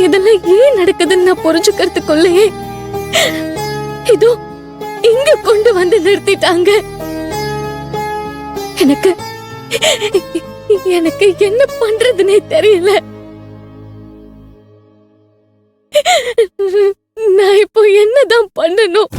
இதெல்லாம் ஏன் நடக்குதுன்னு நான் புரிஞ்சுக்கிறதுக்குள்ளேயே இதோ இங்க கொண்டு வந்து நிறுத்திட்டாங்க. எனக்கு எனக்கு என்ன பண்றதுன்னே தெரியல. நான் இப்போ என்னதான் பண்ணணும்?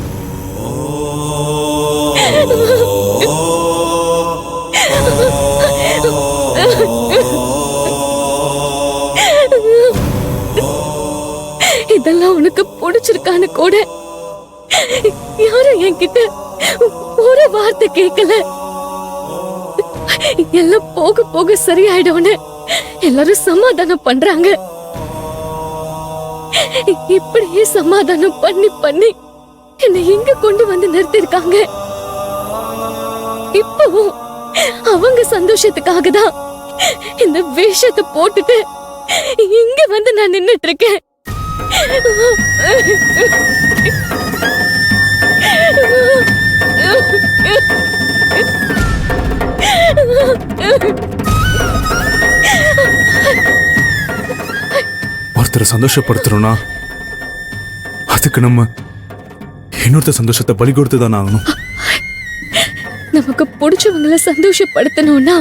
இதெல்லாம் உனக்கு பிடிச்சிருக்கான்னு கூட யாரும் என்கிட்ட ஒரு வார்த்தை கேட்கல. எல்லாம் போக போக சரியாயிடும்னு எல்லாரும் சமாதானம் பண்றாங்க. இப்படியே சமாதானம் பண்ணி பண்ணி என்னை இங்க கொண்டு வந்து நிறுத்திருக்காங்க. இப்பவும் அவங்க சந்தோஷத்துக்காக தான் இந்த வேஷத்தை போட்டுட்டு இங்க வந்து நான் நின்னுட்டு இருக்கேன். ஒருத்தரை சந்தோஷப்படுத்துறோம்னா அதுக்கு நம்ம இன்னொருத்தர் சந்தோஷத்தை பலி கொடுத்துதான் ஆகணும். நமக்கு பிடிச்சவங்களை சந்தோஷப்படுத்தணும்னா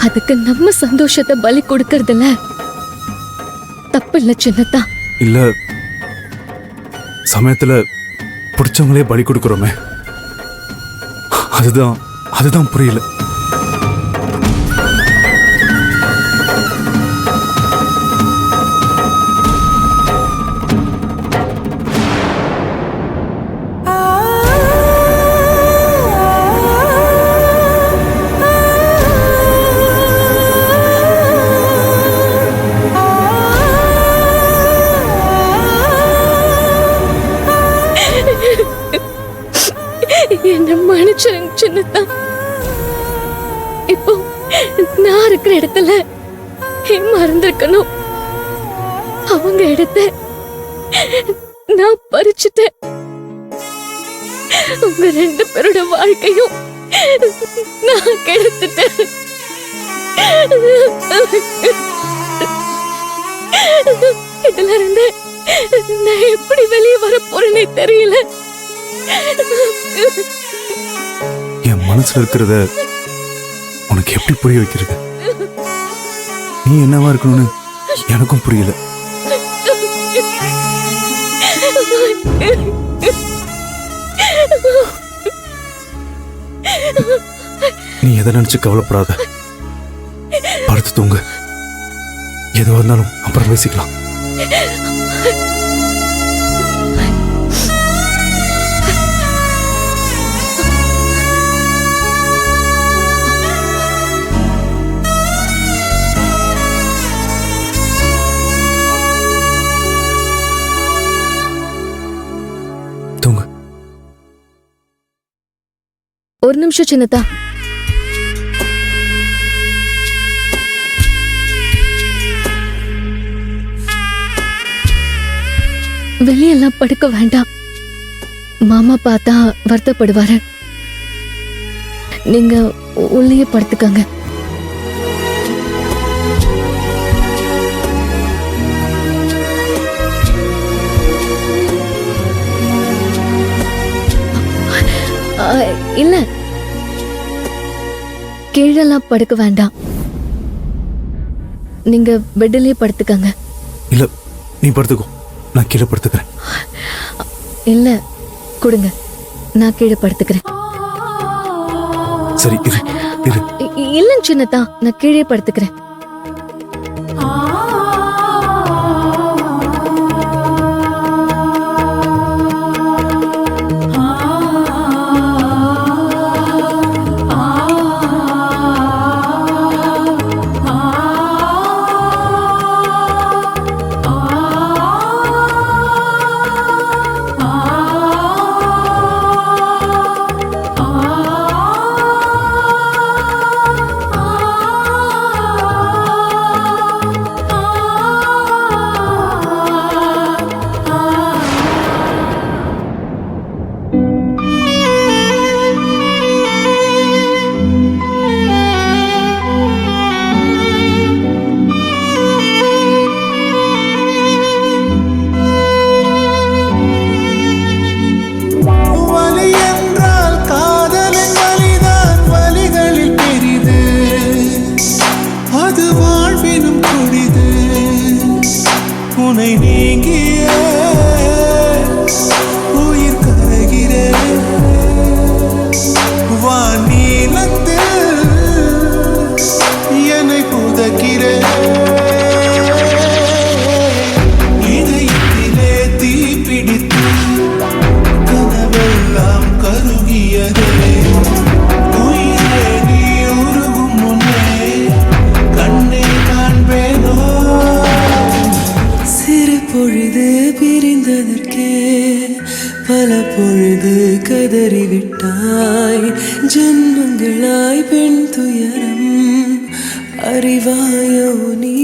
அதுக்கு நம்ம சந்தோஷத்தை பலி கொடுக்கறதுல தப்பு இல்ல சின்னதா. இல்ல சமயத்துல பிடிச்சவங்களே பலி கொடுக்கிறோமே, அதுதான் புரியல. என்ன மன்னிச்சிருங்க சின்னதா. இப்போ நான் இருக்கிற இடத்துல மறந்திருக்கணும். அவங்க இடத்தை நான் பறிச்சுட்டேன். உங்க 2 பேரோட வாழ்க்கையும் நான் கெடுத்துட்டேன். இதுல இருந்து நான் எப்படி வெளியே வர போறேனே தெரியல. என் மனசுல இருக்கிறத உனக்கு எப்படி புரிய வைக்கிறது? நீ என்னவா இருக்கணும்னு எனக்கும் புரியல. நீ எதை நினைச்சு கவலைப்படாத, படுத்து தூங்க. எதுவா இருந்தாலும் அப்புறம் பேசிக்கலாம். ஒரு நிமிஷம் சின்னதா. வெளியெல்லாம் படுக்க வேண்டாம். மாமா பார்த்தா வருத்தப்படுவாரு. நீங்க உள்ளே படுத்துக்கங்க. இல்ல, கீழெல்லாம் படுக்க வேண்டாம். நீங்க பெட்லயே படுத்துக்கங்க. இல்ல, நீ படுத்துக்கோ, நான் கீழே படுத்துக்கிறேன். இல்ல, கொடுங்க, நான் கீழே படுத்துக்கிறேன். சரி, இரு. இல்ல சின்னதா, நான் கீழே படுத்துக்கிறேன். நீங்கிய உயிர் கரைகிறேன் வானீலத்தில் என்னை புதைக்கிறேன் இதயத்திலே தீ பிடித்து கனவெல்லாம் கருகியதே உயிரே நீ உருகும் முன்னே கண்ணே காண்பேனோ சிறு பொழுது பிரிந்ததற்கே பல பொழுது கதறிவிட்டாய் ஜென்மங்களாய் பெண் துயரம் அறிவாயோ நீ